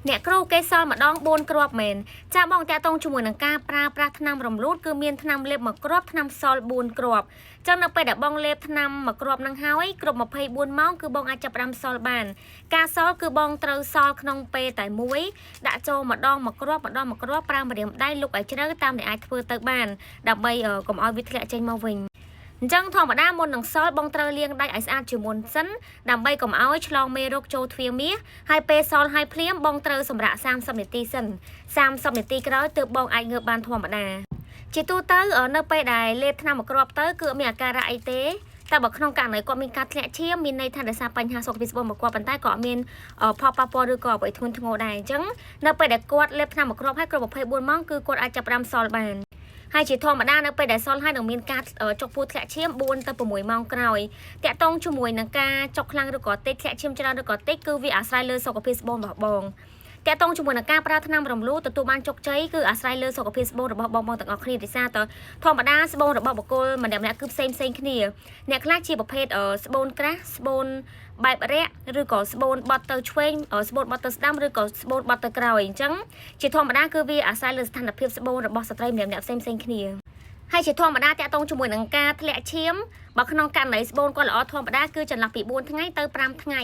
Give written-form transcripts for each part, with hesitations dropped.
អ្នកគ្រូគេសល់ម្ដង4គ្រាប់មែនចាបងតាក់តងជាមួយនឹងការប្រើប្រាស់ថ្នាំរំលូតគឺមានថ្នាំលេបមួយគ្រាប់ថ្នាំសល់4គ្រាប់ចឹងនៅពេលដែលបងលេបថ្នាំមួយគ្រាប់នឹងហើយគ្រប់24ម៉ោងគឺបងអាចចាប់ផ្ដើមសល់បានការសល់គឺបងត្រូវសល់ក្នុងពេលតែមួយដាក់ចូលម្ដងមួយគ្រាប់ប្រើម្រាមដៃលុកឲ្យជ្រៅតាមដែលអាចធ្វើទៅបានដើម្បីកុំឲ្យវាធ្លាក់ចេញមកវិញអញ្ចឹងធម្មតាមុននឹងសល់បងត្រូវលាងដៃឲ្យស្អាតជាមុនសិនដើម្បីកុំឲ្យឆ្លងមេរោគចូលទ្វារមាសហើយពេលសល់ហើយភ្លាមបងត្រូវសម្រាក30នាទីសិន30នាទីក្រោយទើបបងអាចងើបបានធម្មតាជាទូទៅនៅពេលដែលលេបថ្នាំមួយគ្រាប់ទៅគឺអត់មានអាការៈអីទេតែបើក្នុងករណីគាត់មានការធ្លាក់ឈាមមានន័យថាដោយសារបញ្ហាសុខភាពស្បូនរបស់គាត់ប៉ុន្តែក៏អត់មានផលប៉ះពាល់ឬក៏អ្វីធ្ងន់ធ្ងរដែរអញ្ចឹងនៅពេលដែលគាត់លេបថ្នាំមួយគ្រាប់ហើយគ្រប់24ម៉ោងគឺគាត់អាចចាប់ផ្ដើមសល់បានហើយជាធម្មតានៅពេលដែលសល់ហើយនឹងមានការចុកពោះធ្លាក់ឈាម4ទៅ6ម៉ោងក្រោយតាក់ទងជាមួយនឹងការចុកខ្លាំងឬក៏តិចធ្លាក់ឈាមច្រើនឬក៏តិចគឺវាអាស្រ័យលើសុខភាពស្បូនរបស់បងតាក់ទងជាមួយនឹងការប្រើថ្នាំរំលូតទទួលបានជោគជ័យគឺអាស្រ័យលើសុខភាពស្បូនរបស់បងទាំងអស់គ្នាដោយសារតធម្មតាស្បូនរបស់បុគ្គលម្នាក់ៗគឺផ្សេងគ្នាអ្នកខ្លះជាប្រភេទស្បូនក្រាស់ស្បូនបែបរាក់ឬក៏ស្បូនបត់ទៅឆ្វេងស្បូនបត់ទៅស្ដាំឬក៏ស្បូនបត់ទៅក្រោយអញ្ចឹងជាធម្មតាគឺវាអាស្រ័យលើស្ថានភាពស្បូនរបស់ស្ត្រីម្នាក់ៗផ្សេងគ្នាហើយជាធម្មតាតាក់ទងជាមួយនឹងការធ្លាក់ឈាមបើក្នុងករណីស្បូនគាត់ល្អធម្មតាគឺចន្លោះពី4ថ្ងៃទៅ5ថ្ងៃ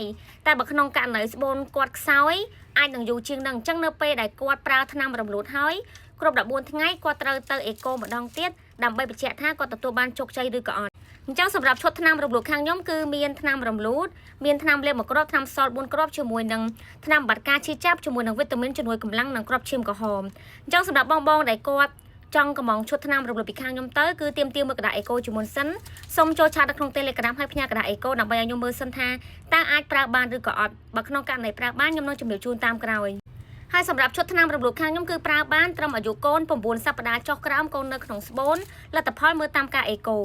តែបើក្នុងករណីស្បូនគាត់ខ្សោយអាចនឹងយូរជាងនឹងអញ្ចឹងនៅពេលដែលគាត់ប្រើថ្នាំរំលូតហើយគ្រប់14ថ្ងៃគាត់ត្រូវទៅអេកូម្ដងទៀតដើម្បីបញ្ជាក់ថាគាត់ទទួលបានជោគជ័យឬក៏អត់អញ្ចឹងសម្រាប់ឈុតថ្នាំរំលូតខាងខ្ញុំគឺមានថ្នាំរំលូតមានថ្នាំលេបមួយគ្រាប់ថ្នាំសល់4គ្រាប់ជាមួយនឹងថ្នាំបាត់ការឈឺចាប់ជាមួយនឹងវីតាមីនជំនួយកម្លាំងនិងគ្រាប់ឈាមក្រហមអញ្ចឹងសម្រាប់បងដែលគាត់ចង់កំងឈុតថ្នាំរំលោភពីខាងខ្ញុំទៅគឺទៀមមើលกระดาษអេកូជាមុនសិនសូមចូលឆាតនៅក្នុង Telegram ហើយផ្ញើกระดาษអេកូដើម្បីឲ្យខ្ញុំមើលសិនថាតើអាចប្រើបានឬក៏អត់បើក្នុងករណីប្រើបានខ្ញុំនឹងជំរាបជូនតាមក្រោយហើយសម្រាប់ឈុតថ្នាំរំលោភខាងខ្ញុំគឺប្រើបានត្រឹមអាយុកូន9សប្តាហ៍ចុះក្រោមកូននៅក្នុងស្បូនលទ្ធផលមើលតាមការអេកូ